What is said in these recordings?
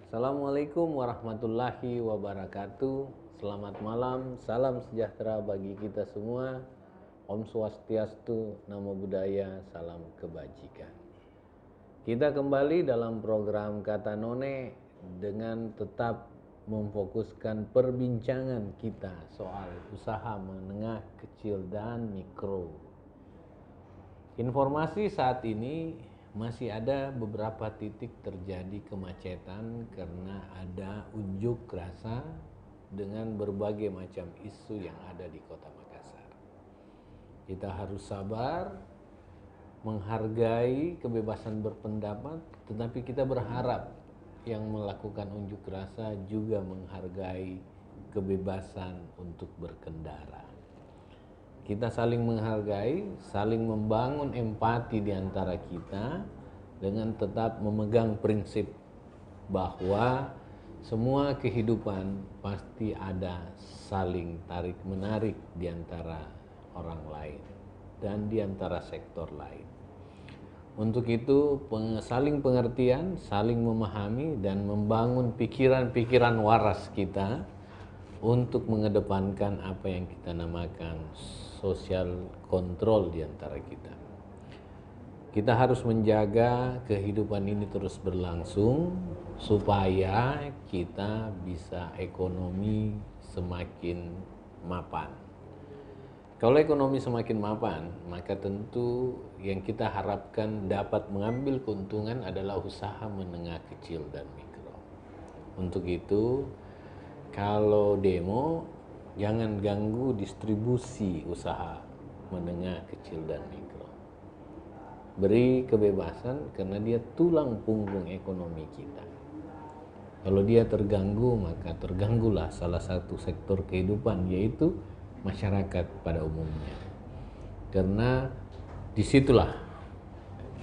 Assalamualaikum warahmatullahi wabarakatuh. Selamat malam, salam sejahtera bagi kita semua. Om Swastiastu, Namo Buddhaya, salam kebajikan. Kita kembali dalam program Kata None dengan tetap memfokuskan perbincangan kita soal usaha menengah, kecil, dan mikro. Informasi saat ini masih ada beberapa titik terjadi kemacetan karena ada unjuk rasa dengan berbagai macam isu yang ada di Kota Makassar. Kita harus sabar, menghargai kebebasan berpendapat, tetapi kita berharap yang melakukan unjuk rasa juga menghargai kebebasan untuk berkendara. Kita saling menghargai, saling membangun empati di antara kita dengan tetap memegang prinsip bahwa semua kehidupan pasti ada saling tarik-menarik di antara orang lain dan di antara sektor lain. Untuk itu, saling pengertian, saling memahami dan membangun pikiran-pikiran waras kita untuk mengedepankan apa yang kita namakan social control di antara kita. Kita harus menjaga kehidupan ini terus berlangsung supaya kita bisa ekonomi semakin mapan. Kalau ekonomi semakin mapan, maka tentu yang kita harapkan dapat mengambil keuntungan adalah usaha menengah, kecil, dan mikro. Untuk itu, kalau demo, jangan ganggu distribusi usaha menengah, kecil, dan mikro. Beri kebebasan karena dia tulang punggung ekonomi kita. Kalau dia terganggu, maka terganggulah salah satu sektor kehidupan, yaitu masyarakat pada umumnya. Karena disitulah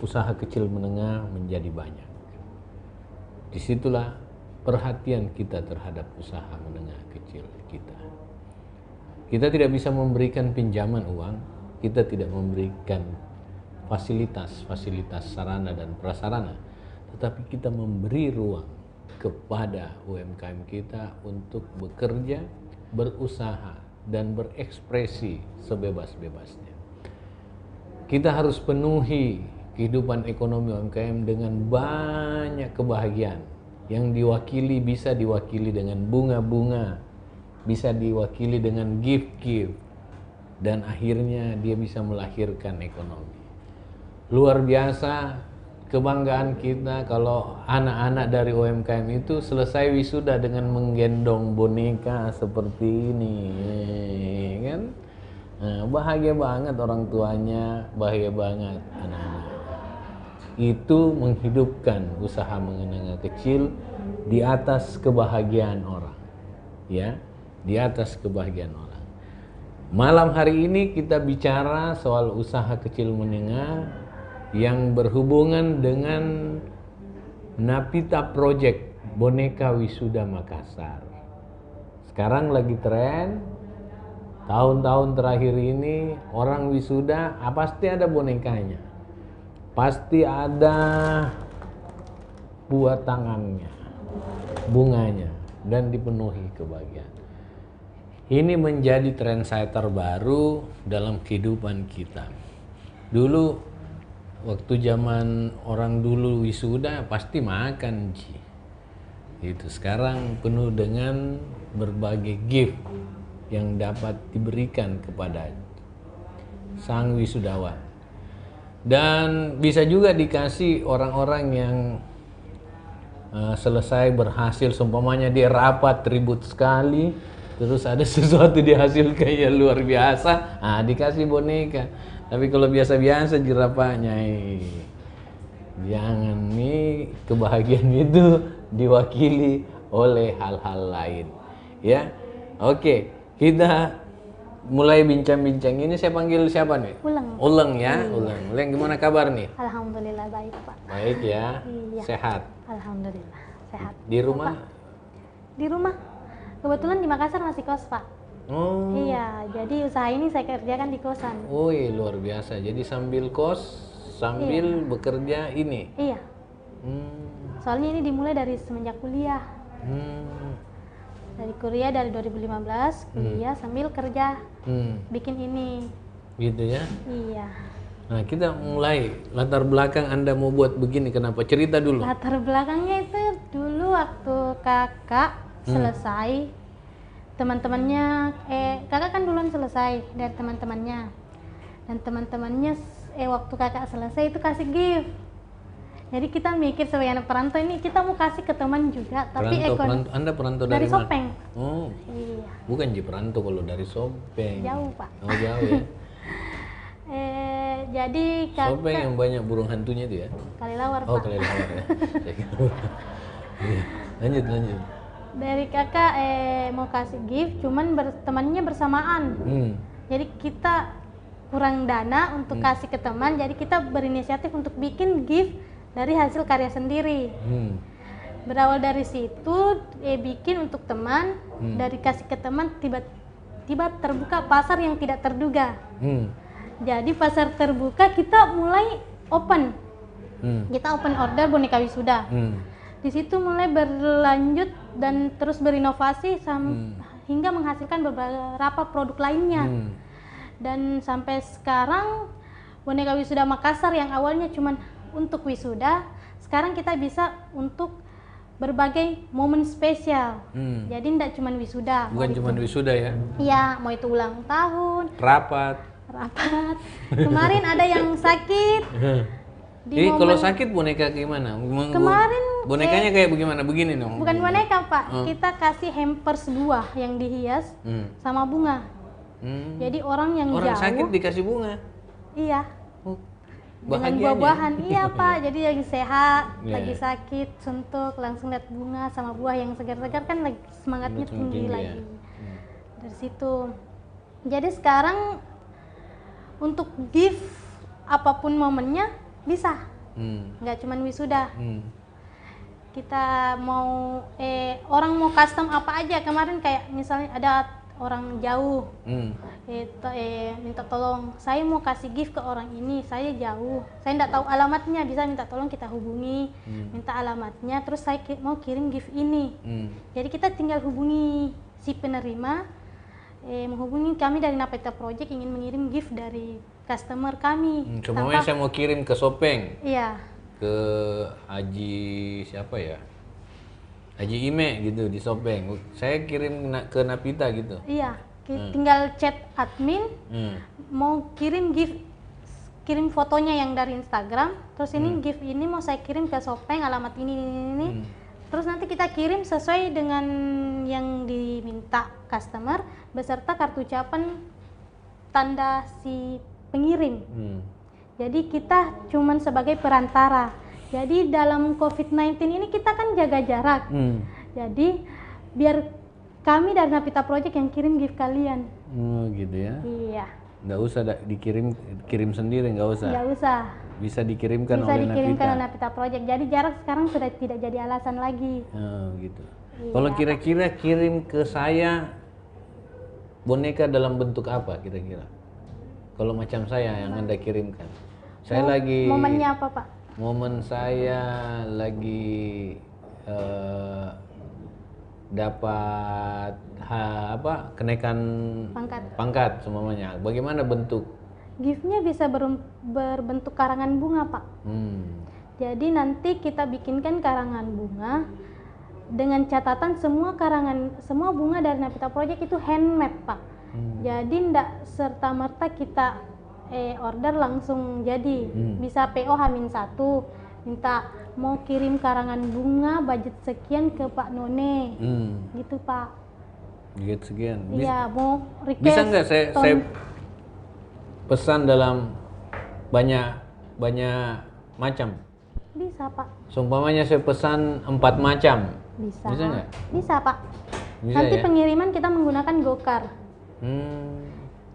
usaha kecil menengah menjadi banyak. Disitulah perhatian kita terhadap usaha menengah kecil kita. Kita tidak bisa memberikan pinjaman uang, kita tidak memberikan fasilitas sarana dan prasarana, tetapi kita memberi ruang kepada UMKM kita untuk bekerja, berusaha, dan berekspresi sebebas-bebasnya. Kita harus penuhi kehidupan ekonomi UMKM dengan banyak kebahagiaan yang bisa diwakili dengan bunga-bunga, bisa diwakili dengan gift-gift, dan akhirnya dia bisa melahirkan ekonomi. Luar biasa kebanggaan kita kalau anak-anak dari UMKM itu selesai wisuda dengan menggendong boneka seperti ini, kan? Nah, bahagia banget orang tuanya, bahagia banget anak-anak. Itu menghidupkan usaha menengah kecil di atas kebahagiaan orang, ya. Di atas kebahagiaan orang. Malam hari ini kita bicara soal usaha kecil menengah yang berhubungan dengan Napita Project Boneka Wisuda Makassar. Sekarang lagi tren, tahun-tahun terakhir ini orang wisuda pasti ada bonekanya, pasti ada buat tangannya, bunganya, dan dipenuhi kebahagiaan. Ini menjadi trendsetter baru dalam kehidupan kita. Dulu, waktu zaman orang dulu wisuda pasti makan, itu sekarang penuh dengan berbagai gift yang dapat diberikan kepada sang wisudawan. Dan bisa juga dikasih orang-orang yang selesai berhasil, seumpamanya dia rapat ribut sekali, terus ada sesuatu dihasilkan yang luar biasa, dikasih boneka. Tapi kalau biasa-biasa jerapahnya, jangan nih, kebahagiaan itu diwakili oleh hal-hal lain, ya. Oke, kita mulai bincang-bincang ini. Saya panggil siapa nih? Uleng ya. Uleng gimana kabar nih? Alhamdulillah baik, Pak. Baik ya. Iya. Sehat. Alhamdulillah sehat. Di rumah? Pak, di rumah. Kebetulan di Makassar masih kos, Pak. Oh. Iya, jadi usaha ini saya kerjakan di kosan. Wih, luar biasa. Jadi sambil kos, sambil bekerja ini. Iya. Soalnya ini dimulai dari semenjak kuliah. Dari kuliah dari 2015, kuliah sambil kerja bikin ini. Gitu ya. Iya. Nah, kita mulai latar belakang Anda mau buat begini, kenapa? Cerita dulu. Latar belakangnya itu dulu waktu kakak selesai, teman-temannya, kakak kan duluan selesai dari teman-temannya, dan teman-temannya waktu kakak selesai itu kasih gift. Jadi kita mikir sebagai anak perantau ini kita mau kasih ke teman juga, tapi Perantau, Anda perantau dari mana? Sopeng. Oh, Iya. bukan di perantau kalau dari Sopeng. Jauh, Pak. Oh, jauh ya. Jadi Sopeng kakak yang banyak burung hantunya itu ya? Kalilawar, Oh, Pak. kelelawar ya. Saya kira. Iya. Lanjut. Dari kakak mau kasih gift, cuman temannya bersamaan. Jadi kita kurang dana untuk kasih ke teman, jadi kita berinisiatif untuk bikin gift dari hasil karya sendiri. Berawal dari situ bikin untuk teman, dari kasih ke teman tiba-tiba terbuka pasar yang tidak terduga. Jadi pasar terbuka kita mulai open. Kita open order boneka wisuda. Di situ mulai berlanjut dan terus berinovasi hingga menghasilkan beberapa produk lainnya. Dan sampai sekarang boneka wisuda Makassar yang awalnya cuma untuk wisuda, sekarang kita bisa untuk berbagai momen spesial. Jadi tidak cuma wisuda. Bukan cuma wisuda ya? Iya, mau itu ulang tahun, Rapat. Kemarin ada yang sakit. Jadi kalau sakit boneka gimana? Kemarin bonekanya kayak bagaimana? Begini dong. Bukan boneka, Pak. Kita kasih hampers buah yang dihias sama bunga. Jadi orang yang orang jauh sakit dikasih bunga. Iya. Dengan Bahagianya. buah-buahan. Iya, Pak. Jadi lagi sehat, Iya. lagi sakit, suntuk, langsung lihat bunga sama buah yang segar-segar kan lagi semangatnya tinggi lagi. Dari situ. Jadi sekarang untuk gift apapun momennya bisa, nggak cuman wisuda. Kita mau orang mau custom apa aja, kemarin kayak misalnya ada orang jauh minta tolong, saya mau kasih gift ke orang ini, saya jauh, saya nggak tahu alamatnya, bisa minta tolong kita hubungi, minta alamatnya, terus saya mau kirim gift ini. Jadi kita tinggal hubungi si penerima, menghubungi kami dari Napita Project ingin mengirim gift dari customer kami. Semuanya saya mau kirim ke Sopeng. Iya. Ke Haji siapa ya? Haji Ime gitu di Sopeng. Saya kirim ke Napita gitu. Iya. Tinggal chat admin, mau kirim gift, kirim fotonya yang dari Instagram. Terus ini gift ini mau saya kirim ke Sopeng, alamat ini. Terus nanti kita kirim sesuai dengan yang diminta customer beserta kartu ucapan tanda si pengirim. Jadi kita cuman sebagai perantara. Jadi dalam COVID-19 ini kita kan jaga jarak. Jadi biar kami dari Napita Project yang kirim gift kalian. Oh gitu ya? Iya. Nggak usah kirim sendiri, nggak usah. Nggak usah. Bisa dikirimkan Bisa oleh dikirimkan oleh Napita. Napita Project. Jadi jarak sekarang sudah tidak jadi alasan lagi. Oh gitu. Iya. Kalau kira-kira kirim ke saya boneka dalam bentuk apa kira-kira? Kalau macam saya yang Anda kirimkan. Saya lagi Momennya apa, Pak? momen saya lagi dapat kenaikan pangkat semuanya. Bagaimana bentuk? Giftnya bisa berbentuk karangan bunga, Pak. Jadi nanti kita bikinkan karangan bunga dengan catatan semua bunga dari Napita Project itu handmade, Pak. Jadi tidak serta merta kita order langsung jadi. Bisa PO H-1, minta mau kirim karangan bunga budget sekian ke Pak None, gitu, Pak. Budget sekian. Iya, mau request. Bisa nggak saya pesan dalam banyak macam? Bisa, Pak. Seumpamanya saya pesan 4 macam. Bisa. Bisa nggak? Bisa, Pak. Bisa, Nanti ya? pengiriman kita menggunakan GoCar.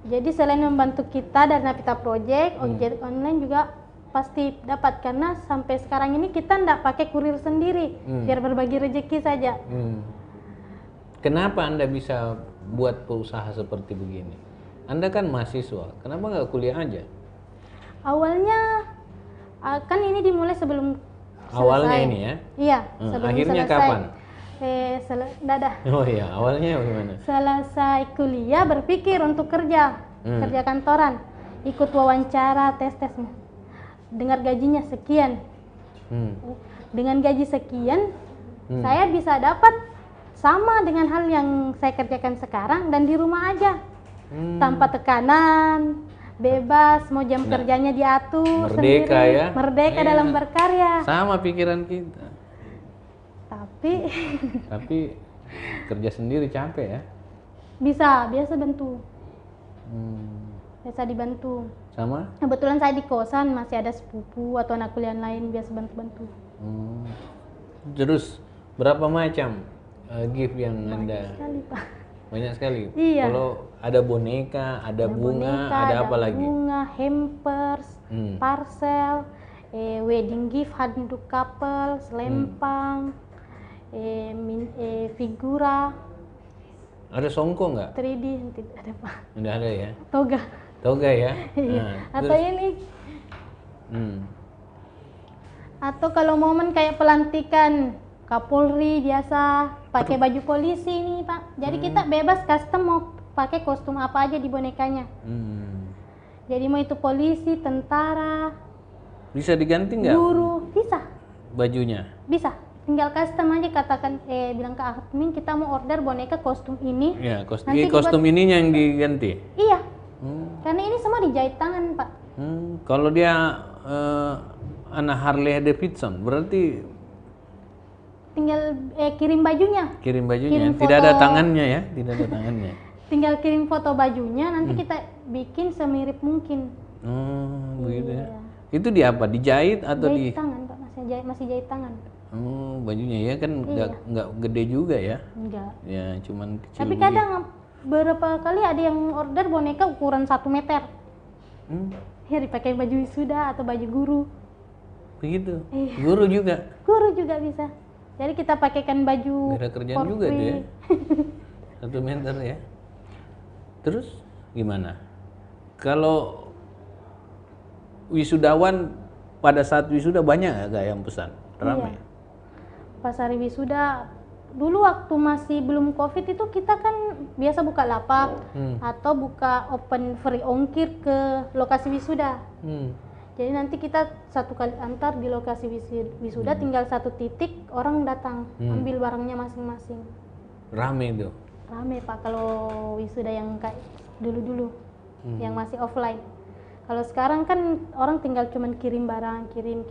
Jadi selain membantu kita dari Napita Project, ojek online juga pasti dapat, karena sampai sekarang ini kita ndak pakai kurir sendiri, biar berbagi rezeki saja. Kenapa Anda bisa buat perusahaan seperti begini? Anda kan mahasiswa, kenapa nggak kuliah aja? Awalnya kan ini dimulai sebelum Awalnya ini ya? Iya, akhirnya kapan? Dadah. Oh iya, awalnya gimana? Selesai kuliah berpikir untuk kerja kantoran, ikut wawancara, tes-tesnya. Dengar gajinya sekian. Dengan gaji sekian, saya bisa dapat sama dengan hal yang saya kerjakan sekarang dan di rumah aja. Tanpa tekanan, bebas, mau jam kerjanya diatur Merdeka sendiri. ya? Merdeka dalam berkarya. Sama pikiran kita. Tapi kerja sendiri capek ya? biasa bantu. Biasa dibantu. Sama? Kebetulan saya di kosan, masih ada sepupu atau anak kuliah lain, biasa bantu-bantu. Terus berapa macam gift yang Anda? Sekali, Pak. Banyak sekali. Iya. Kalau ada boneka, ada bunga, ada apa lagi? Bunga, hampers, parcel, wedding gift untuk couple, selempang, figura. Ada songko nggak? 3D tidak ada, Pak. Nggak ada ya? Toga Ya? Atau ini. Atau kalau momen kayak pelantikan Kapolri biasa pakai baju polisi nih, Pak. Jadi kita bebas custom mau pakai kostum apa aja di bonekanya. Jadi mau itu polisi, tentara, bisa diganti nggak? guru, bisa. Bajunya? Bisa. Tinggal custom aja, katakan bilang ke admin kita mau order boneka kostum ini. Ya, kostum ininya yang diganti. Iya. Karena ini semua dijahit tangan, Pak. Kalau dia anak Harley Davidson, berarti tinggal kirim bajunya. Kirim bajunya, Kirim tidak ada foto. tangannya ya, tidak ada tangannya. Tinggal kirim foto bajunya, nanti kita bikin semirip mungkin. Begitu ya. Itu di apa? Dijahit atau Jahit tangan, Pak. Masih jahit tangan. Bajunya ya kan nggak gede juga ya? Enggak. Ya, cuman kecil. Tapi kadang beberapa kali ada yang order boneka ukuran 1 meter. Ya dipakai baju wisuda atau baju guru. Begitu. Iya. Guru juga. Guru juga bisa. Jadi kita pakaikan baju. Ada kerjaan juga tuh ya. 1 meter ya. Terus gimana? Kalau wisudawan pada saat wisuda banyak nggak yang pesan? Ramai. Iya. Pas hari wisuda, dulu waktu masih belum COVID itu kita kan biasa buka lapak atau buka open free ongkir ke lokasi wisuda. Jadi nanti kita satu kali antar di lokasi wisuda, tinggal satu titik orang datang ambil barangnya masing-masing. Rame itu. Rame, Pak, kalau wisuda yang kayak dulu-dulu yang masih offline. Kalau sekarang kan orang tinggal cuman kirim barang, kirim.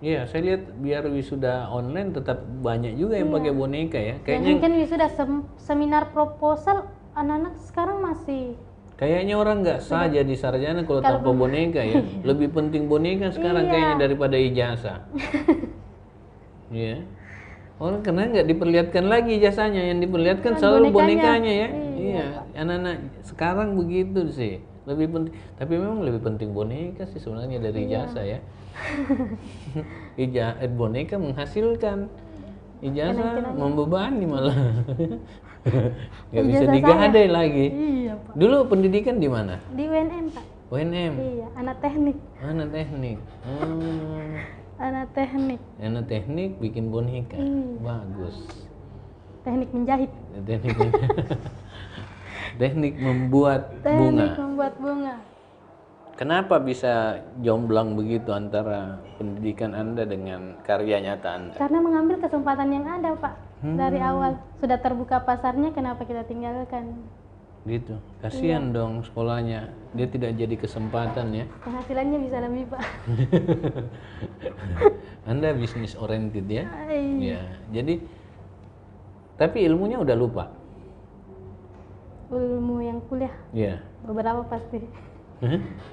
Iya, saya lihat biar wisuda online tetap banyak juga yang pakai boneka ya. Kayaknya mungkin wisuda seminar proposal anak-anak sekarang masih. Kayaknya orang nggak sah jadi sarjana kalau tanpa boneka ya. Lebih penting boneka sekarang kayaknya daripada ijazah. Iya. Orang karena nggak diperlihatkan lagi ijazahnya, yang diperlihatkan selalu bonekanya ya. Iya, anak-anak sekarang begitu sih. Lebih penting, tapi memang lebih penting boneka sih sebenarnya dari ijazah ya. Boneka menghasilkan, ijazah membebani malah. Nggak bisa digadai lagi. Iya, Pak. Dulu pendidikan di mana? Di UNM, Pak. UNM. Iya, anak teknik. Anak teknik. Anak teknik. Anak teknik bikin boneka. Bagus. Teknik menjahit. Teknik membuat bunga. Teknik membuat bunga. Kenapa bisa jomblang begitu antara pendidikan Anda dengan karya nyata Anda? Karena mengambil kesempatan yang ada, Pak. Dari awal sudah terbuka pasarnya, kenapa kita tinggalkan? Gitu. Kasihan dong sekolahnya. Dia tidak jadi kesempatan ya. Penghasilannya bisa lebih, Pak. Anda bisnis oriented ya? Iya. Ya. Jadi tapi ilmunya udah lupa. Ilmu yang kuliah. Iya. Beberapa pasti.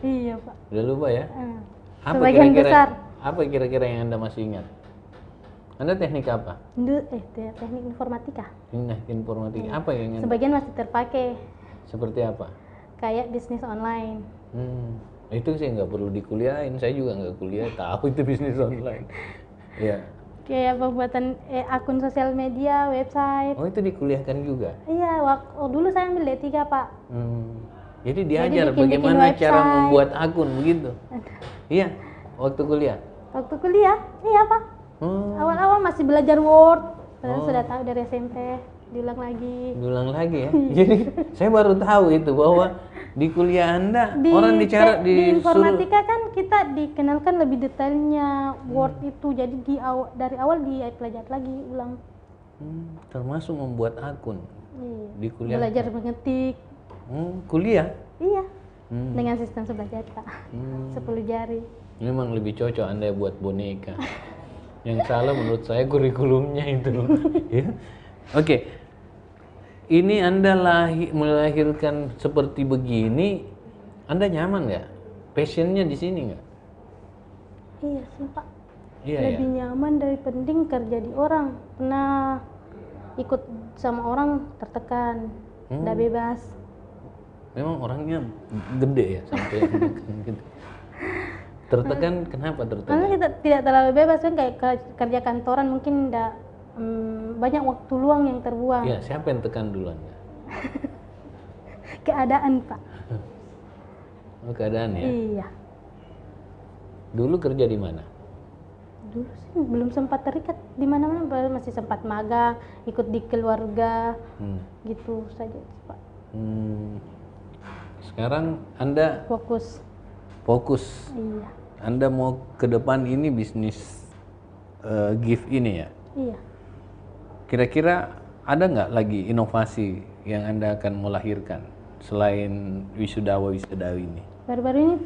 Iya, Pak. Udah lupa ya? Apa Sebagian kira-kira, besar. apa kira-kira yang Anda masih ingat? Anda teknik apa? Teknik informatika. Teknik informatika. Apa yang Sebagian masih terpakai. seperti apa? Kayak bisnis online. Itu sih nggak perlu dikuliahin. Saya juga nggak kuliah, tahu itu bisnis online. Iya. Kayak pembuatan akun sosial media, website. Oh, itu dikuliahkan juga? Iya, dulu saya ambil D3, Pak. Jadi diajar bikin bagaimana cara website. membuat akun begitu? Iya, waktu kuliah. Waktu kuliah, iya Pak. Awal-awal masih belajar Word, padahal sudah tahu dari SMP, diulang lagi ya. Jadi saya baru tahu itu bahwa di kuliah Anda orang di disuruh informatika kan kita dikenalkan lebih detailnya Word itu, jadi dari awal dipelajari lagi ulang. Termasuk membuat akun. Iya. Di kuliah. Belajar mengetik. Kuliah? Iya. Dengan sistem 11 jari Pak. 10 jari. Memang lebih cocok Anda buat boneka. Yang salah menurut saya kurikulumnya itu. Ya. Oke. Ini Anda melahirkan seperti begini, Anda nyaman nggak? Passionnya di sini nggak? Iya sih Pak. Iya, lebih nyaman dari penting kerja di orang. Pernah ikut sama orang tertekan, nggak bebas. Memang orangnya gede ya sampai gitu. Tertekan, kenapa tertekan? Karena kita tidak terlalu bebas kan, kayak kerja kantoran mungkin tidak banyak waktu luang yang terbuang. Ya, siapa yang tekan duluan? Keadaan Pak. Oh, keadaan ya? Iya. Dulu kerja di mana? Dulu sih belum sempat terikat di mana-mana, masih sempat magang, ikut di keluarga, gitu saja Pak. Sekarang Anda Fokus. Iya. Anda mau ke depan ini bisnis gift ini ya? Iya. Kira-kira ada nggak lagi inovasi yang Anda akan melahirkan selain wisudawi ini? Baru-baru ini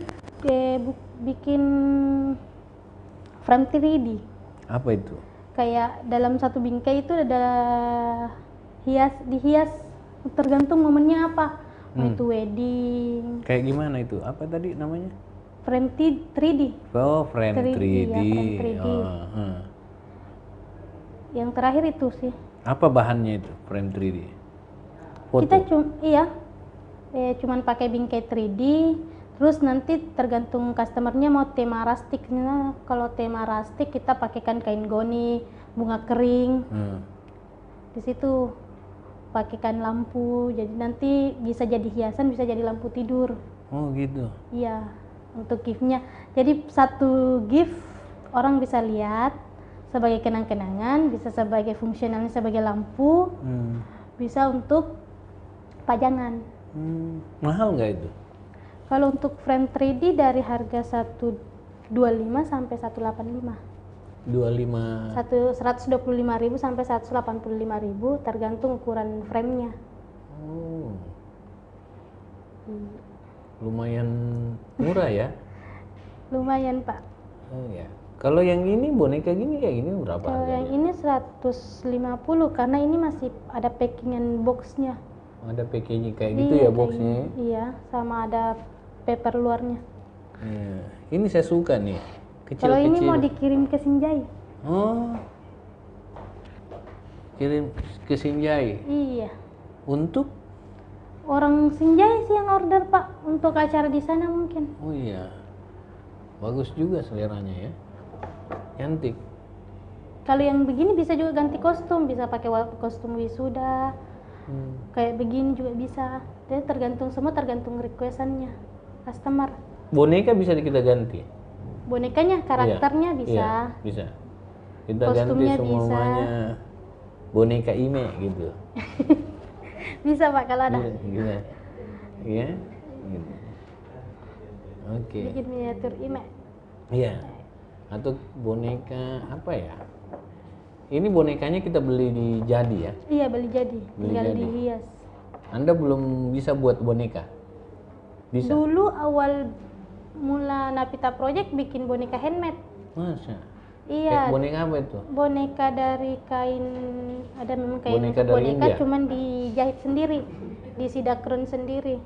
bikin frame 3D. Apa itu? Kayak dalam satu bingkai itu ada dihias tergantung momennya apa. Mau itu wedding. Kayak gimana itu? Apa tadi namanya? Frame 3D. Oh, frame 3D. Iya, frame 3D. Yang terakhir itu sih. Apa bahannya itu frame 3D? Foto. Kita cuman pakai bingkai 3D. Terus nanti tergantung customernya mau tema rustic. Nah, kalau tema rustic kita pakaikan kain goni, bunga kering. Di situ pakaikan lampu. Jadi nanti bisa jadi hiasan, bisa jadi lampu tidur. Oh gitu. Iya, untuk giftnya. Jadi satu gift orang bisa lihat sebagai kenang-kenangan, bisa sebagai fungsionalnya sebagai lampu, bisa untuk pajangan. Mahal nggak itu? Kalau untuk frame 3D dari harga 125 sampai 185. 125.000 sampai 185.000 tergantung ukuran framenya. Lumayan murah ya? Lumayan Pak. Oh ya. Kalau yang ini boneka gini kayak gini berapa? Kalau yang ini 150 karena ini masih ada packingan boxnya. Ada packaging kayak gitu ya boxnya? Iya, sama ada paper luarnya. Ini saya suka nih. Kecil-kecil. Kalau ini mau dikirim ke Sinjai. Oh, kirim ke Sinjai. Iya. Untuk? Orang Sinjai sih yang order Pak, untuk acara di sana mungkin. Oh iya, bagus juga seleranya ya, cantik. Kalau yang begini bisa juga ganti kostum, bisa pakai kostum wisuda, kayak begini juga bisa. Jadi semua tergantung requestannya customer. Boneka bisa kita ganti? Bonekanya, karakternya bisa. Iya, bisa. Kita Kostumnya ganti semuanya boneka Ime gitu. Bisa Pak kalau ada. Iya. Iya. Gitu. Oke. Bikin miniatur Ime. Iya. Atau boneka apa ya? Ini bonekanya kita beli di jadi ya? Iya, beli jadi. Tinggal dihias. Anda belum bisa buat boneka? Bisa? Dulu awal mula Napita Project bikin boneka handmade. Masa? Iya. Boneka apa itu? Boneka dari kain, ada memang kain Boneka untuk dari boneka, India? cuman dijahit sendiri, diisi dakron sendiri.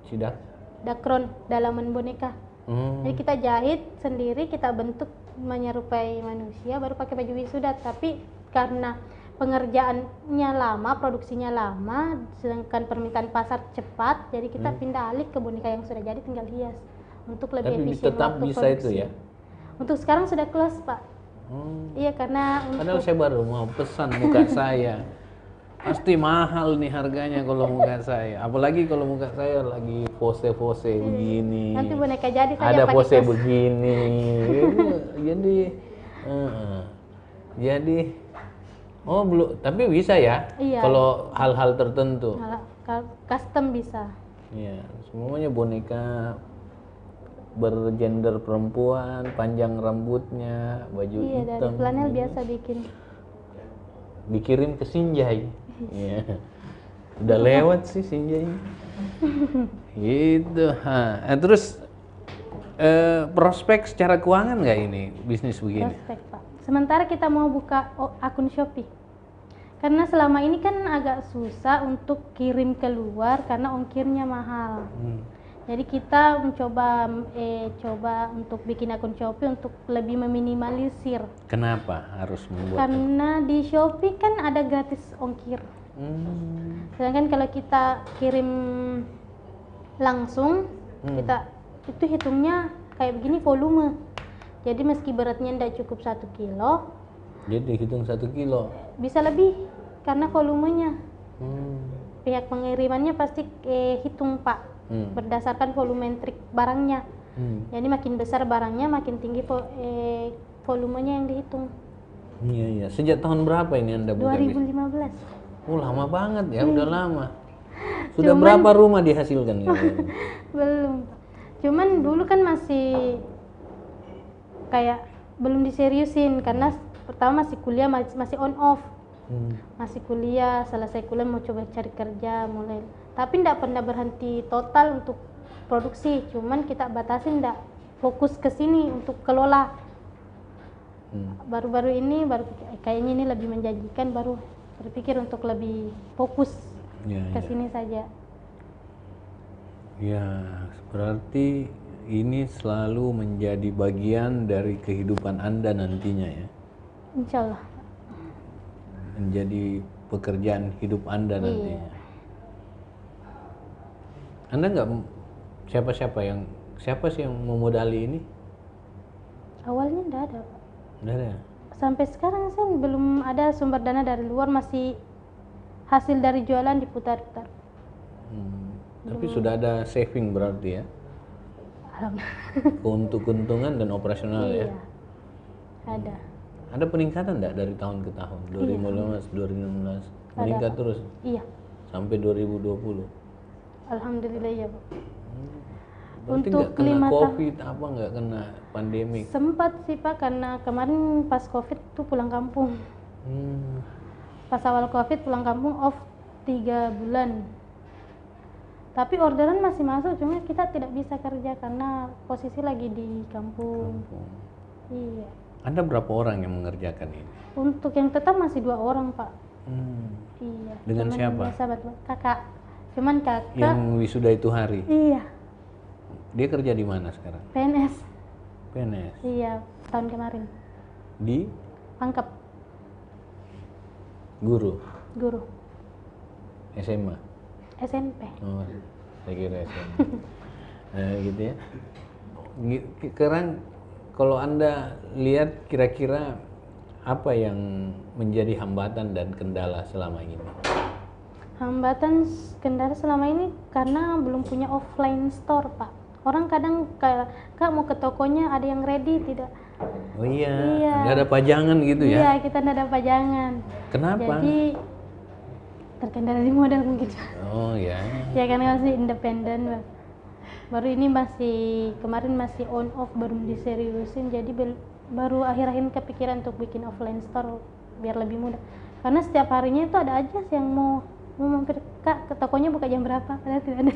Sidak? Dakron dalaman boneka. Jadi kita jahit sendiri, kita bentuk menyerupai manusia, baru pakai baju wisuda. Tapi karena pengerjaannya lama, produksinya lama, sedangkan permintaan pasar cepat, jadi kita pindah alih ke boneka yang sudah jadi, tinggal hias untuk lebih Tapi efisien tetap waktu bisa produksi. itu ya? Untuk sekarang sudah close Pak. Iya, karena Padahal saya baru mau pesan muka saya. Pasti mahal nih harganya kalau muka saya. Apalagi kalau muka saya lagi pose-pose begini. nanti boneka jadi saja Ada pakai pose kaos. begini. jadi oh belum, tapi bisa ya? Iya. Kalau hal-hal tertentu. Custom bisa. Iya, semuanya boneka bergender perempuan, panjang rambutnya, baju Iya, dari hitam. flanel biasa bikin. Dikirim ke Sinjai. Iya. Udah lewat sih Sinjai. Gitu. Terus prospek secara keuangan nggak ini bisnis begini? Prospek, Pak. Sementara kita mau buka akun Shopee. Karena selama ini kan agak susah untuk kirim keluar karena ongkirnya mahal. Jadi kita mencoba coba untuk bikin akun Shopee untuk lebih meminimalisir. Kenapa harus membuat? Karena di Shopee kan ada gratis ongkir. Sedangkan kalau kita kirim langsung, kita itu hitungnya kayak begini volume. Jadi meski beratnya tidak cukup 1 kilo, jadi dihitung 1 kilo. bisa lebih karena volumenya. Pihak pengirimannya pasti hitung, Pak, berdasarkan volumetrik barangnya. Jadi makin besar barangnya, makin tinggi volumenya yang dihitung. Iya. Sejak tahun berapa ini Anda buka bisnis? 2015. Oh, lama banget ya, udah lama. Sudah berapa rumah dihasilkan gitu? Belum, Pak. Cuman dulu kan masih kayak belum diseriusin karena pertama masih kuliah, masih on off. Masih kuliah, selesai kuliah mau coba cari kerja mulai, tapi tidak pernah berhenti total untuk produksi, cuman kita batasin, tidak fokus ke sini untuk kelola. Baru-baru ini baru kayaknya ini lebih menjanjikan, baru berpikir untuk lebih fokus ke sini saja. Ya, berarti ini selalu menjadi bagian dari kehidupan Anda nantinya ya? Insya Allah. Menjadi pekerjaan hidup Anda nantinya. Anda nggak siapa sih yang memodali ini? Awalnya tidak ada, Pak. Nggak ada. Sampai sekarang sih belum ada sumber dana dari luar, masih hasil dari jualan diputar-putar. Tapi sudah ada saving berarti ya? Alhamdulillah. Untuk keuntungan dan operasional ya? Iya, ada. Ada peningkatan enggak dari tahun ke tahun? 2015, 2016 meningkat terus? Iya. Sampai 2020? Alhamdulillah ya, Pak. Berarti Untuk nggak kena 5 COVID, apa nggak kena pandemik? sempat sih, Pak, karena kemarin pas COVID tuh pulang kampung. Pas awal COVID pulang kampung off 3 bulan. Tapi orderan masih masuk, cuma kita tidak bisa kerja karena posisi lagi di kampung. Iya. Ada berapa orang yang mengerjakan ini? Untuk yang tetap masih 2 orang, Pak. Iya. Dengan Cuman siapa? Sahabat kakak. Cuman kakak. Yang wisuda itu hari? Iya. Dia kerja di mana sekarang? PNS. PNS? Iya, tahun kemarin. Di? Pangkep. Guru? SMA? SMP. Oh, saya kira SMA. Gitu ya. Sekarang kalau Anda lihat kira-kira apa yang menjadi hambatan dan kendala selama ini? Hambatan kendala selama ini karena belum punya offline store, Pak. Orang kadang kayak, Kak mau ke tokonya, ada yang ready tidak? Oh iya, nggak ada pajangan gitu ya? Iya, kita nggak ada pajangan. Kenapa? Jadi terkendala di modal mungkin. Oh ya. Ya karena masih independen, Pak. Baru ini kemarin masih on off, baru diseriusin, jadi baru akhir-akhir kepikiran untuk bikin offline store biar lebih mudah. Karena setiap harinya itu ada aja yang mau mampir, Kak ke tokonya buka jam berapa? Padahal tidak ada.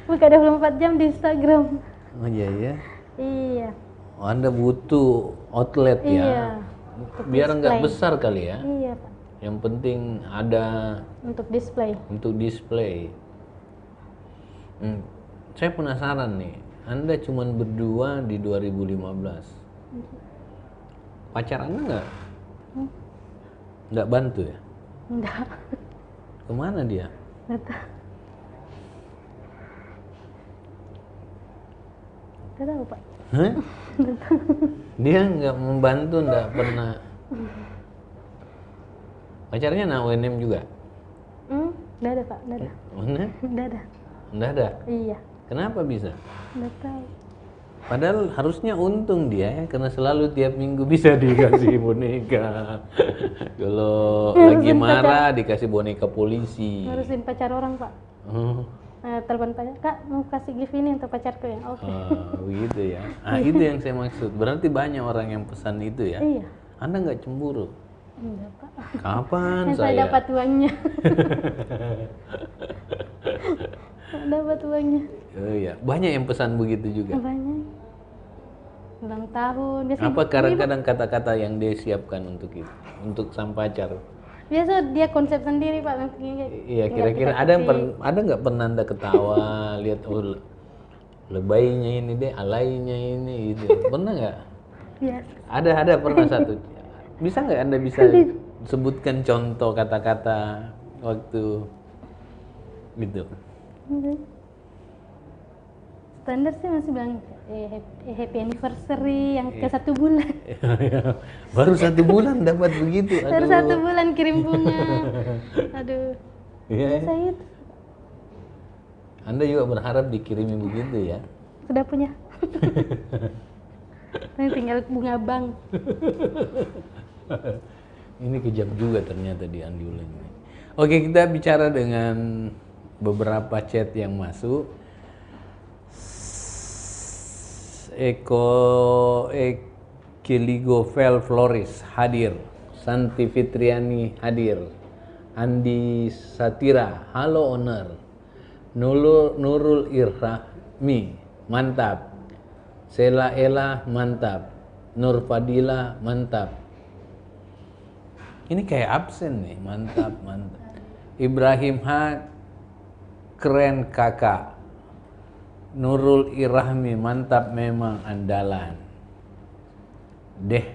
Buka 24 jam di Instagram. Oh iya. Iya. Oh, Anda butuh outlet ya? Iya. Biar nggak besar kali ya? Iya, Pak. Yang penting ada Untuk display. Saya penasaran nih, Anda cuman berdua di 2015. Pacar Anda nggak bantu ya? Enggak. Kemana dia? Nggak tahu. Nggak tahu, Pak. Hah? Dia nggak membantu, nggak pernah. Pacarnya anak UNM juga? Nggak ada, Pak. Nggak ada. Mana? Nggak ada. Nggak ada? Iya. Kenapa bisa? Nggak tahu. Padahal harusnya untung dia ya, karena selalu tiap minggu bisa dikasih boneka. Kalau lagi marah dikasih boneka polisi. Ngurusin pacar orang, Pak. Oh, Telepon pacar, Kak mau kasih gift ini untuk pacarku ya. Oke. begitu ya. Ah, itu yang saya maksud. Berarti banyak orang yang pesan itu ya. Iya. Anda nggak cemburu? Enggak, Pak. Kapan Kan saya saya? dapat uangnya. Dapat uangnya. Oh iya, banyak yang pesan begitu juga. Banyak. Ulang tahun. Biasanya Apa kadang-kadang kata-kata yang dia siapkan untuk itu, untuk sang pacar? biasa dia konsep sendiri, Pak. Nanti Iya, tinggal kira-kira kita ada kasih. ada nggak pernah Anda ketawa lihat lebaynya ini deh, alainya ini gitu. Pernah nggak? Biasa. Ada pernah satu. Bisa nggak Anda bisa sebutkan contoh kata-kata waktu gitu? Standar sih masih bilang happy anniversary yang ke 1 bulan. Baru 1 bulan dapat begitu. Baru Aduh. 1 bulan kirim bunga. Aduh. Iya. Biasa itu. Anda juga berharap dikirimi begitu ya? Sudah punya. Ini tinggal bunga bank. Ini kejam juga ternyata di Andi Ulen ini. Oke, kita bicara dengan beberapa chat yang masuk. Ekeligo Vel Floris hadir, Santi Fitriani hadir, Andi Satira, halo owner, Nurul Irhami, mantap, Sela Ella, mantap, Nur Fadila, mantap. Ini kayak absen nih, mantap, mantap. Ibrahim H, keren kakak. Nurul Irahmi, mantap memang andalan. Deh,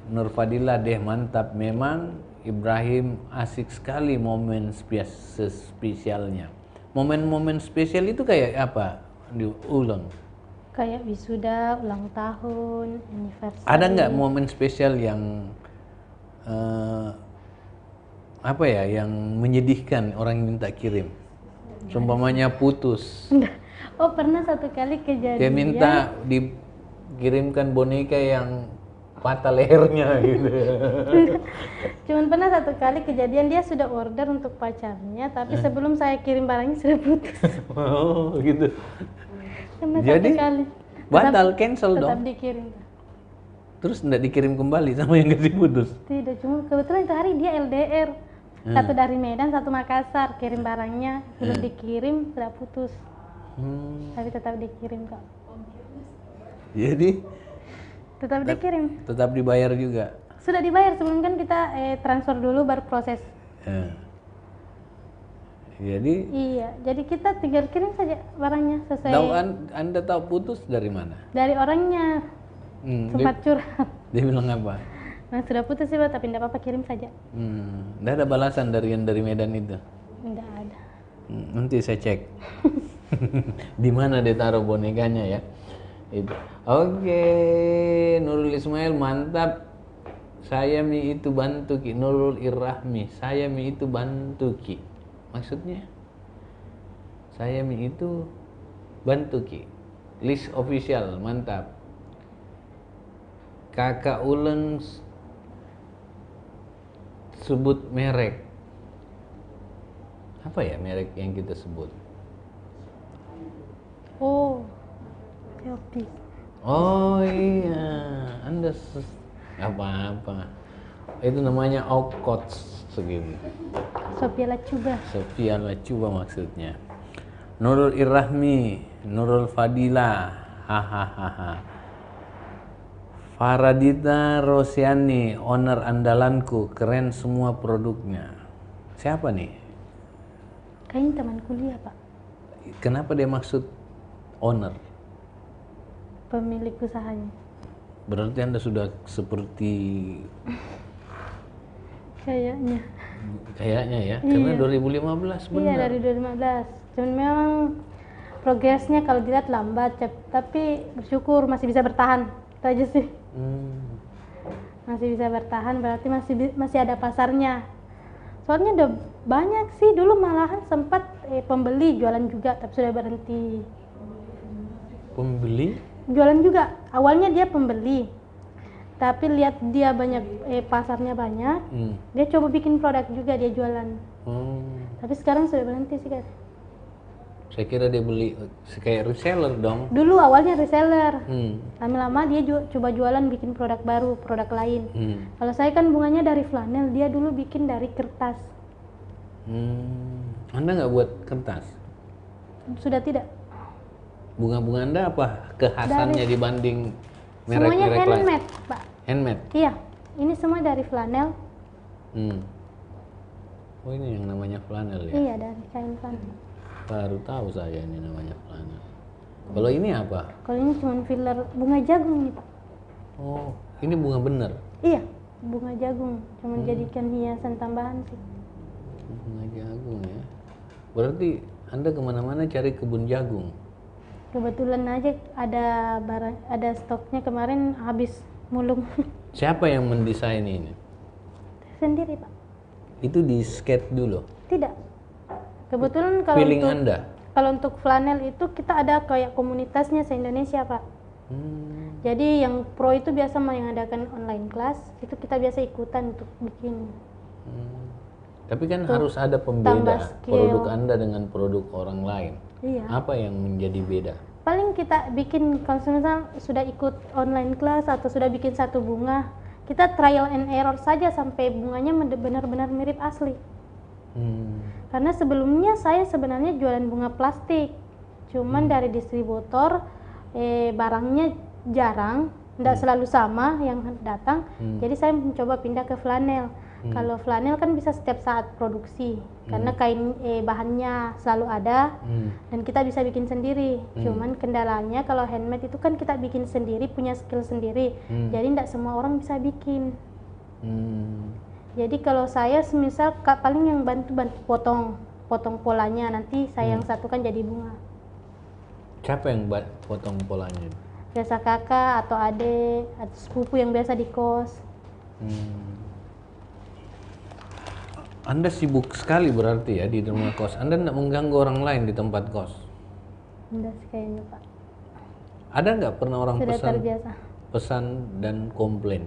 Nur Fadila, deh mantap memang. Ibrahim, asik sekali momen spesialnya. Momen-momen spesial itu kayak apa? Diulang. Kayak wisuda, ulang tahun, anniversary. Ada nggak momen spesial yang apa ya, yang menyedihkan orang minta kirim? Seumpamanya putus. Oh, pernah satu kali kejadian. Dia minta dikirimkan boneka yang patah lehernya gitu. Cuman pernah satu kali kejadian dia sudah order untuk pacarnya, tapi sebelum saya kirim barangnya sudah putus. Oh gitu. Pernah Jadi, satu kali. batal, cancel Tetap dong. dikirim. Terus enggak dikirim kembali sama yang kasih putus. Tidak, cuma kebetulan itu hari dia LDR. Satu dari Medan, satu Makassar. Kirim barangnya, belum dikirim, sudah putus. Tapi tetap dikirim, Kak. Jadi Tetap dikirim. tetap dibayar juga. Sudah dibayar, sebelum kan kita transfer dulu baru proses. Jadi Iya, jadi kita tinggal kirim saja barangnya sesuai tahu Anda tahu putus dari mana? dari orangnya. Dia, Sempat curhat. dia bilang apa? Nah, sudah putus sih, Pak, tapi tidak apa-apa, kirim saja. Nggak ada balasan dari yang dari Medan itu. Tidak ada. Nanti saya cek di mana dia taruh bonekanya ya. Itu. Oke, Nurul Ismail, mantap. Saya mi itu bantu ki. Nurul Irrahmi, saya mi itu bantu ki. Maksudnya saya mi itu bantu ki. List official, mantap. Kakak Ulen sebut merek. Apa ya merek yang kita sebut? Oh, Shopee. Oh iya, Anda apa-apa. Itu namanya Aukots segini. Sophia Lacuba. Sofia Lacuba maksudnya. Nurul Irrahmi, Nurul Fadila, hahaha. Faradita Rosiani, owner andalanku, keren semua produknya. Siapa nih? Kayaknya teman kuliah, Pak. Kenapa dia maksud owner? Pemilik usahanya. Berarti Anda sudah seperti Kayaknya. kayaknya ya, karena 2015 benar. Iya, dari 2015. Cuman memang progresnya kalau dilihat lambat, tapi bersyukur masih bisa bertahan. Itu aja sih. Masih bisa bertahan, berarti masih ada pasarnya. Soalnya udah banyak sih, dulu malahan sempat pembeli jualan juga, tapi sudah berhenti. Pembeli jualan juga. Awalnya dia pembeli, tapi lihat dia banyak pasarnya banyak, dia coba bikin produk juga, dia jualan. Tapi sekarang sudah berhenti sih, Kak. Saya kira dia beli kayak reseller dong. Dulu awalnya reseller, lama-lama dia coba jualan, bikin produk baru, produk lain. Kalau saya kan bunganya dari flanel, dia dulu bikin dari kertas. Anda nggak buat kertas? Sudah tidak. Bunga-bunga Anda apa kekhasannya dibanding Semuanya merek-merek lain? handmade, Pak. Handmade? Iya, ini semua dari flanel. Oh, ini yang namanya flanel ya? Iya, dari kain flanel. Baru tahu saya ini namanya flanel. Kalau ini apa? Kalau ini cuma filler bunga jagung nih, Pak. Oh, ini bunga bener? Iya, bunga jagung, cuma jadikan hiasan tambahan sih. Bunga jagung ya. Berarti Anda kemana-mana cari kebun jagung? Kebetulan aja ada stoknya, kemarin habis mulung. Siapa yang mendesain ini? Sendiri, Pak. Itu di skate dulu? Tidak. Kebetulan Feeling Anda? Kalau untuk flanel itu kita ada kayak komunitasnya se-Indonesia, Pak. Jadi yang pro itu biasa mengadakan online class, itu kita biasa ikutan untuk bikin. Tapi kan harus ada pembeda produk Anda dengan produk orang lain. Iya. Apa yang menjadi beda? Paling kita bikin, kalau misal sudah ikut online class atau sudah bikin satu bunga, kita trial and error saja sampai bunganya benar-benar mirip asli. Karena sebelumnya saya sebenarnya jualan bunga plastik, cuman dari distributor barangnya jarang, tidak selalu sama yang datang, jadi saya mencoba pindah ke flanel. Kalau flanel kan bisa setiap saat produksi, karena kain bahannya selalu ada, dan kita bisa bikin sendiri. Cuman kendalanya kalau handmade itu kan kita bikin sendiri, punya skill sendiri, jadi tidak semua orang bisa bikin. Jadi kalau saya semisal paling yang bantu potong polanya, nanti saya yang satukan jadi bunga. Siapa yang potong polanya? Biasa kakak atau adik atau sepupu yang biasa di kos. Anda sibuk sekali berarti ya di rumah kos. Anda tidak mengganggu orang lain di tempat kos? Tidak sih kayaknya, Pak. Ada nggak pernah orang Sudah terbiasa. pesan dan komplain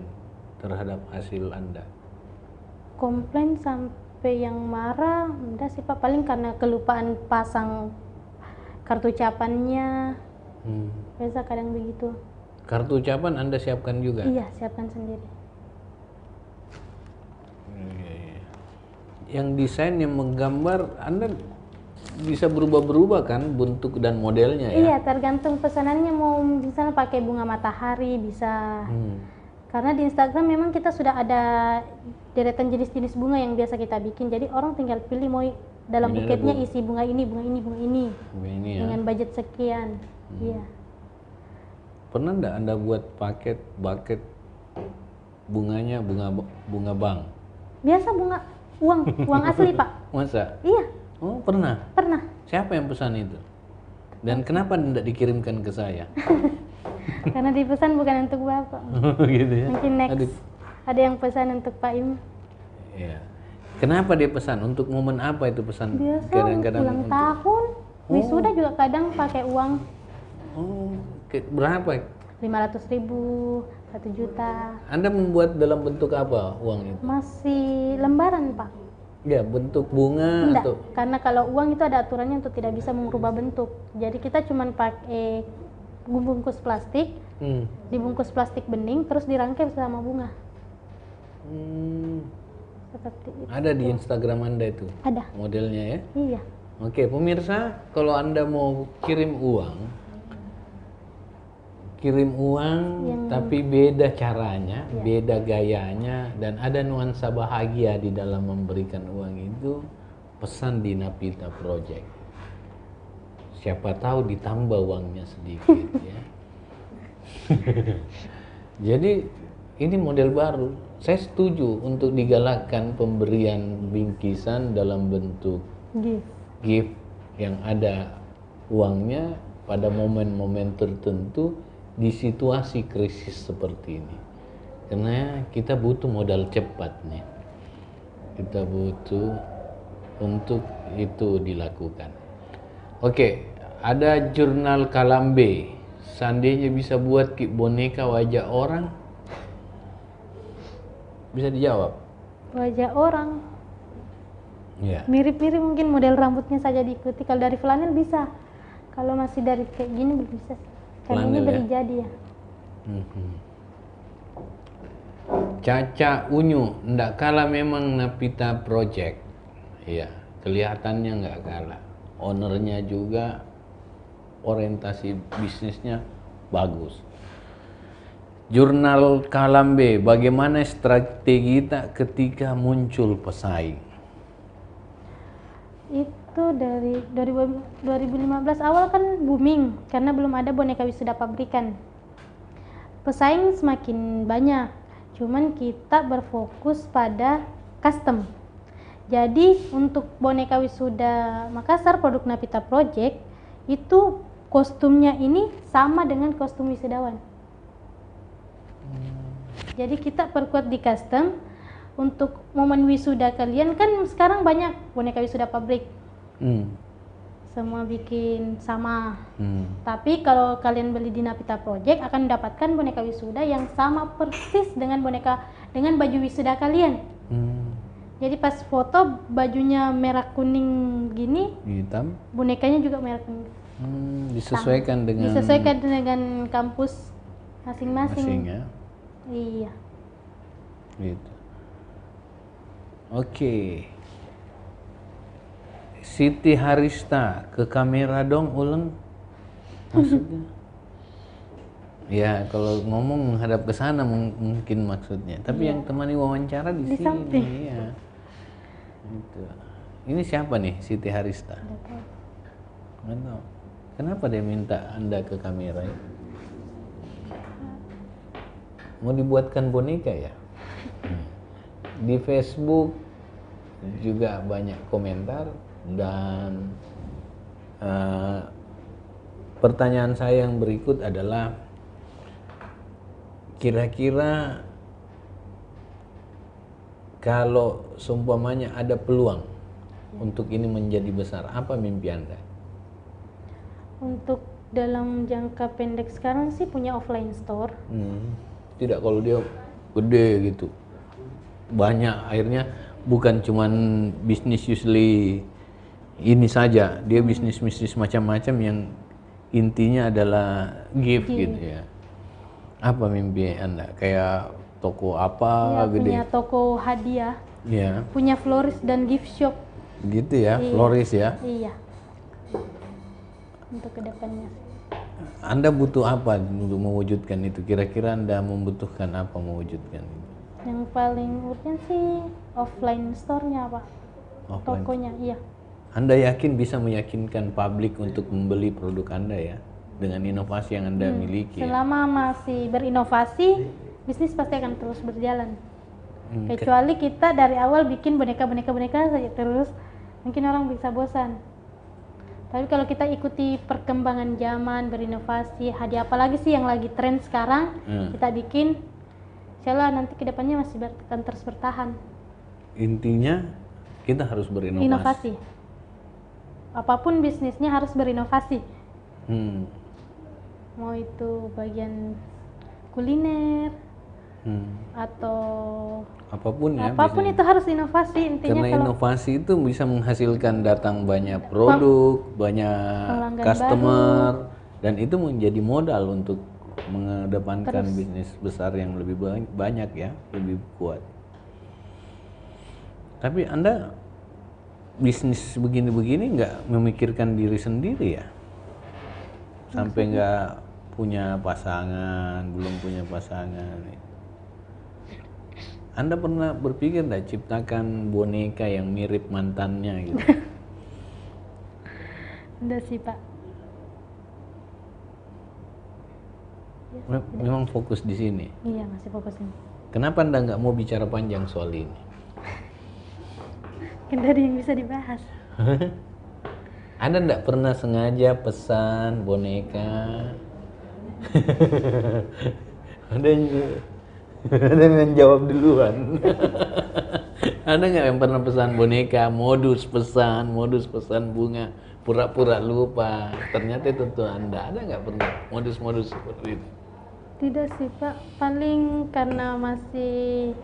terhadap hasil Anda? Komplain sampai yang marah, udah sih Pak, paling karena kelupaan pasang kartu ucapannya. Biasa kadang begitu. Kartu ucapan Anda siapkan juga? Iya, siapkan sendiri. Yang desain, yang menggambar, Anda bisa berubah-berubah kan bentuk dan modelnya ya? Iya, tergantung pesanannya, mau misalnya pakai bunga matahari bisa. Karena di Instagram memang kita sudah ada deretan jenis-jenis bunga yang biasa kita bikin, jadi orang tinggal pilih mau dalam buketnya isi bunga ini, bunga ini, bunga ini, ya? Dengan budget sekian. Iya. Pernah enggak Anda buat bucket bunganya bunga bank? Biasa bunga uang asli, Pak. Masa? Iya. Oh, pernah? Pernah. Siapa yang pesan itu? Dan kenapa tidak dikirimkan ke saya? Karena dipesan bukan untuk Bapak. Gitu ya? Mungkin next ada yang pesan untuk Pak Im. Iya. Kenapa dia pesan? Untuk momen apa itu pesan? Biasa Kadang-kadang ulang tahun, wisuda juga kadang pakai uang. Oh, berapa? 500.000, 1 juta. Anda membuat dalam bentuk apa uang itu? Masih lembaran, Pak. Ya, bentuk bunga Enggak, atau? karena kalau uang itu ada aturannya untuk tidak bisa mengubah bentuk. Jadi kita cuma pakai bungkus plastik, dibungkus plastik bening, terus dirangkai sama bunga. Seperti itu. Ada di Instagram Anda itu? Ada. Modelnya ya? Iya. Oke, pemirsa, kalau Anda mau kirim uang tapi beda caranya, beda gayanya, dan ada nuansa bahagia di dalam memberikan uang itu, pesan di Napita Project. Siapa tahu ditambah uangnya sedikit ya. Jadi ini model baru. Saya setuju untuk digalakkan pemberian bingkisan dalam bentuk gift yang ada uangnya pada momen-momen tertentu di situasi krisis seperti ini. Karena kita butuh modal cepat nih. Kita butuh untuk itu dilakukan. Oke, ada jurnal Kalambe seandainya bisa buat boneka wajah orang, bisa dijawab? Wajah orang. Ya. Mirip-mirip mungkin model rambutnya saja diikuti. Kalau dari flanel bisa. Kalau masih dari kayak gini belum bisa. Karena ini Flanel beli ya? jadi ya. Caca Unyu, ndak kalah memang Napita Project. Iya, kelihatannya nggak kalah. Ownernya juga orientasi bisnisnya bagus. Jurnal Kalambe, bagaimana strategi kita ketika muncul pesaing? Itu dari 2015 awal kan booming karena belum ada boneka wisuda pabrikan. Pesaing semakin banyak, cuman kita berfokus pada custom. Jadi untuk boneka wisuda Makassar produk Napita Project itu kostumnya ini sama dengan kostum wisudawan. Jadi kita perkuat di custom. Untuk momen wisuda kalian kan sekarang banyak boneka wisuda pabrik. Semua bikin sama. Tapi kalau kalian beli di Napita Project akan mendapatkan boneka wisuda yang sama persis dengan baju wisuda kalian. Jadi pas foto bajunya merah kuning gini, Hitam. bonekanya juga merah kuning. Disesuaikan dengan kampus masing-masing. Ya. Iya. Gitu. Oke. Siti Harista, ke kamera dong uleng. Maksudnya? Ya, kalau ngomong menghadap ke sana mungkin maksudnya. Tapi yang temani wawancara di sini. samping. Iya. Gitu. Ini siapa nih Siti Harista? Nggak tahu. Kenapa dia minta Anda ke kamera ya? Mau dibuatkan boneka ya? Di Facebook juga banyak komentar dan pertanyaan saya yang berikut adalah kira-kira kalau seumpamanya ada peluang untuk ini menjadi besar, apa mimpi Anda? Untuk dalam jangka pendek sekarang sih punya offline store. Tidak, kalau dia gede gitu, banyak, akhirnya bukan cuman bisnis usually ini saja, dia bisnis macam-macam yang intinya adalah gift gitu ya. Apa mimpi Anda? Kayak toko apa Ya, gede? punya toko hadiah, Ya, punya florist dan gift shop. gitu ya, Iya. florist ya. Iya. Untuk kedepannya. Anda butuh apa untuk mewujudkan itu? Kira-kira Anda membutuhkan apa mewujudkan itu? Yang paling urgent sih offline store-nya, Pak. Offline. Tokonya, iya. Anda yakin bisa meyakinkan publik untuk membeli produk Anda ya? Dengan inovasi yang Anda miliki. Selama masih berinovasi, bisnis pasti akan terus berjalan. Kecuali kita dari awal bikin boneka saja terus, mungkin orang bisa bosan. Tapi kalau kita ikuti perkembangan zaman, berinovasi, hadiah apalagi sih yang lagi tren sekarang, kita bikin, insyaallah nanti kedepannya masih akan terus bertahan. Intinya kita harus berinovasi. Inovasi. Apapun bisnisnya harus berinovasi. Mau itu bagian kuliner atau apapun ya. apapun itu harus inovasi intinya. Karena kalau inovasi itu bisa menghasilkan datang banyak produk, banyak pelanggan customer, dan itu menjadi modal untuk mengedepankan bisnis besar yang lebih banyak ya, lebih kuat. Tapi Anda bisnis begini-begini nggak memikirkan diri sendiri ya? Sampai nggak punya pasangan, belum punya pasangan. Anda pernah berpikir nggak ciptakan boneka yang mirip mantannya gitu? Enggak sih, Pak. Memang fokus di sini. Iya, masih fokus ini. Kenapa Anda nggak mau bicara panjang soal ini? Kan dari yang bisa dibahas. Anda nggak pernah sengaja pesan boneka? Ada yang jawab duluan. Anda nggak yang pernah pesan boneka, modus pesan bunga, pura-pura lupa. Ternyata itu tuh Anda. Ada nggak pernah modus-modus seperti itu? Tidak sih Pak, paling karena masih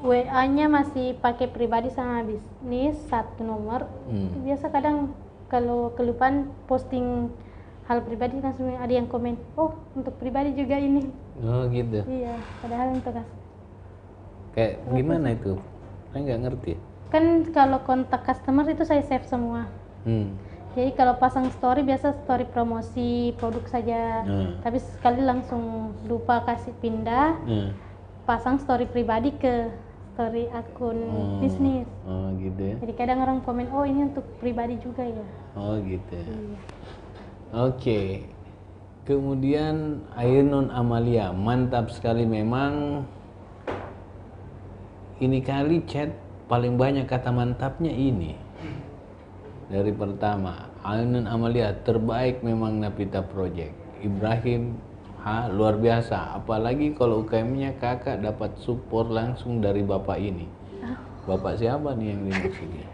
WA-nya masih pakai pribadi sama bisnis satu nomor. Biasa kadang kalau kelupaan posting hal pribadi langsung ada yang komen, oh untuk pribadi juga ini. Oh gitu. Iya, padahal untuk Kayak gimana itu? Saya nggak ngerti. kan kalau kontak customer itu saya save semua. Jadi kalau pasang story biasa story promosi produk saja. Tapi sekali langsung lupa kasih pindah, pasang story pribadi ke story akun bisnis. Oh gitu ya. Jadi kadang orang komen, oh ini untuk pribadi juga ya. Oh gitu. Iya. Oke. Kemudian Ainun Amalia, mantap sekali memang. Ini kali chat paling banyak kata mantapnya ini. Dari pertama, Ainun Amalia, terbaik memang Napita Project. Ibrahim, luar biasa. Apalagi kalau UKM-nya kakak dapat support langsung dari bapak ini. Bapak siapa nih yang dimaksudnya?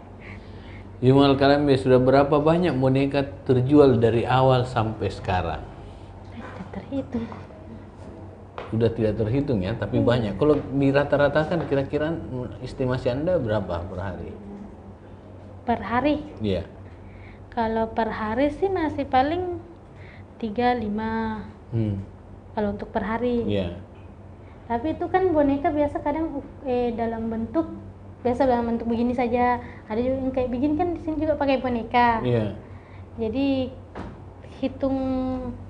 Jumal Kalambe, sudah berapa banyak boneka terjual dari awal sampai sekarang? Tidak terhitung. Sudah tidak terhitung ya, tapi banyak. Kalau dirata-ratakan kira-kira estimasi Anda berapa per hari? Per hari? Iya. Kalau per hari sih masih paling 3-5. Kalau untuk per hari. Iya. Tapi itu kan boneka biasa kadang dalam bentuk begini saja. Ada juga yang kayak begini kan di sini juga pakai boneka. Iya. Jadi hitung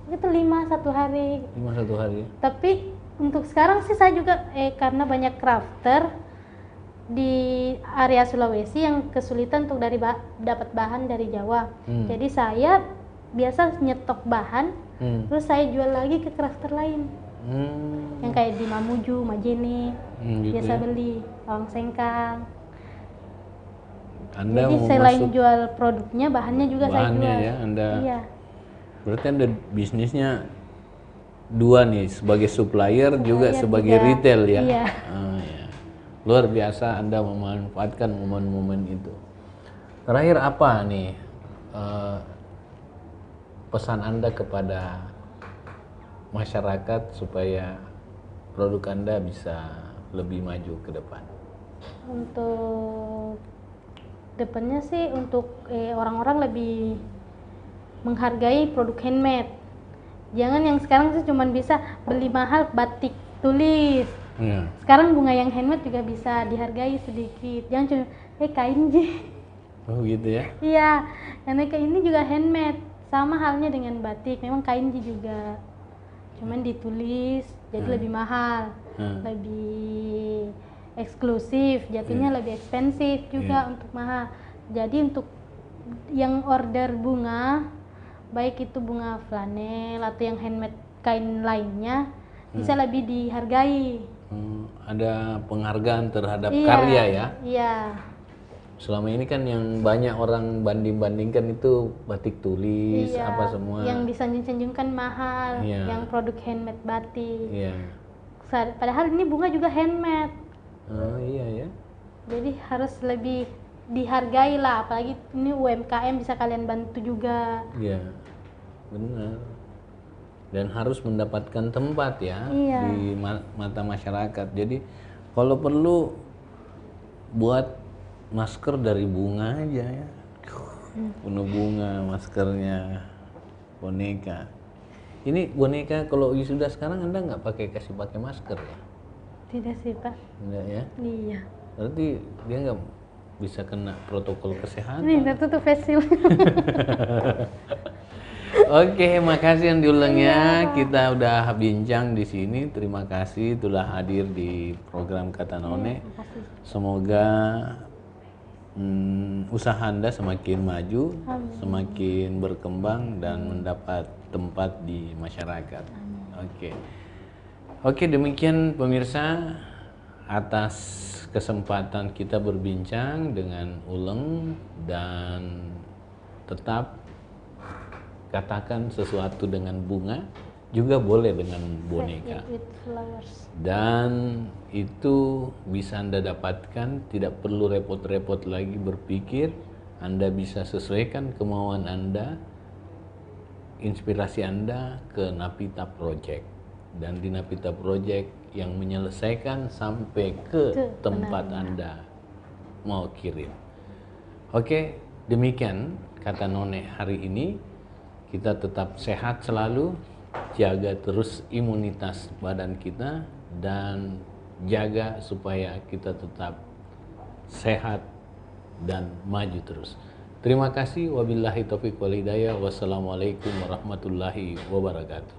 itu 5 satu hari. 5 satu hari. Tapi untuk sekarang sih saya juga karena banyak crafter di area Sulawesi yang kesulitan untuk dapat bahan dari Jawa. Jadi saya biasa nyetok bahan, terus saya jual lagi ke crafter lain. Yang kayak di Mamuju, Majene, Gitu biasa ya. beli Lawang Sengkang. Anda Jadi mau selain masuk jual produknya, bahannya juga saya bahannya jual. ya, Anda. Iya. Berarti Anda bisnisnya dua nih, sebagai supplier juga sebagai juga. retail ya. Iya. Ya. Luar biasa Anda memanfaatkan momen-momen itu. Terakhir apa nih pesan Anda kepada masyarakat supaya produk Anda bisa lebih maju ke depan? Untuk depannya sih untuk orang-orang lebih menghargai produk handmade. Jangan yang sekarang sih cuma bisa beli mahal batik tulis. Sekarang bunga yang handmade juga bisa dihargai sedikit. Jangan cuma kain ji. Oh gitu ya. Iya, karena kain ini juga handmade. Sama halnya dengan batik, memang kain ji juga. Cuman ditulis jadi lebih mahal, lebih eksklusif, jatuhnya lebih ekspensif juga untuk mahal. Jadi untuk yang order bunga, baik itu bunga flanel atau yang handmade kain lainnya, bisa lebih dihargai. Ada penghargaan terhadap karya ya. Iya. Selama ini kan yang banyak orang banding-bandingkan itu batik tulis apa semua. Yang disanjung-sanjungkan mahal, Iya. yang produk handmade batik. Iya. Padahal ini bunga juga handmade. Oh iya ya. Jadi harus lebih dihargai lah, apalagi ini UMKM bisa kalian bantu juga. Iya. Benar. Dan harus mendapatkan tempat ya di mata masyarakat. Jadi kalau perlu buat masker dari bunga aja ya. Penuh bunga maskernya, boneka. Ini boneka kalau wisuda sekarang Anda nggak kasih pakai masker ya? Tidak sih Pak. Enggak ya? Iya. Berarti dia nggak bisa kena protokol kesehatan. Ini tertutup facial. Oke, makasih yang diulangnya. Kita udah bincang di sini. Terima kasih telah hadir di program Kata None. Semoga usaha Anda semakin maju, semakin berkembang dan mendapat tempat di masyarakat. Oke, demikian pemirsa, atas kesempatan kita berbincang dengan Uleng, dan tetap katakan sesuatu dengan bunga, juga boleh dengan boneka. With flowers. Dan itu bisa Anda dapatkan, tidak perlu repot-repot lagi berpikir Anda bisa sesuaikan kemauan Anda, inspirasi Anda ke Napita Project. Dan di Napita Project yang menyelesaikan sampai ke tempat Anda mau kirim. Oke, demikian kata None hari ini. Kita tetap sehat selalu, jaga terus imunitas badan kita, dan jaga supaya kita tetap sehat dan maju terus. Terima kasih. Wabillahi taufiq wal hidayah. Wassalamualaikum warahmatullahi wabarakatuh.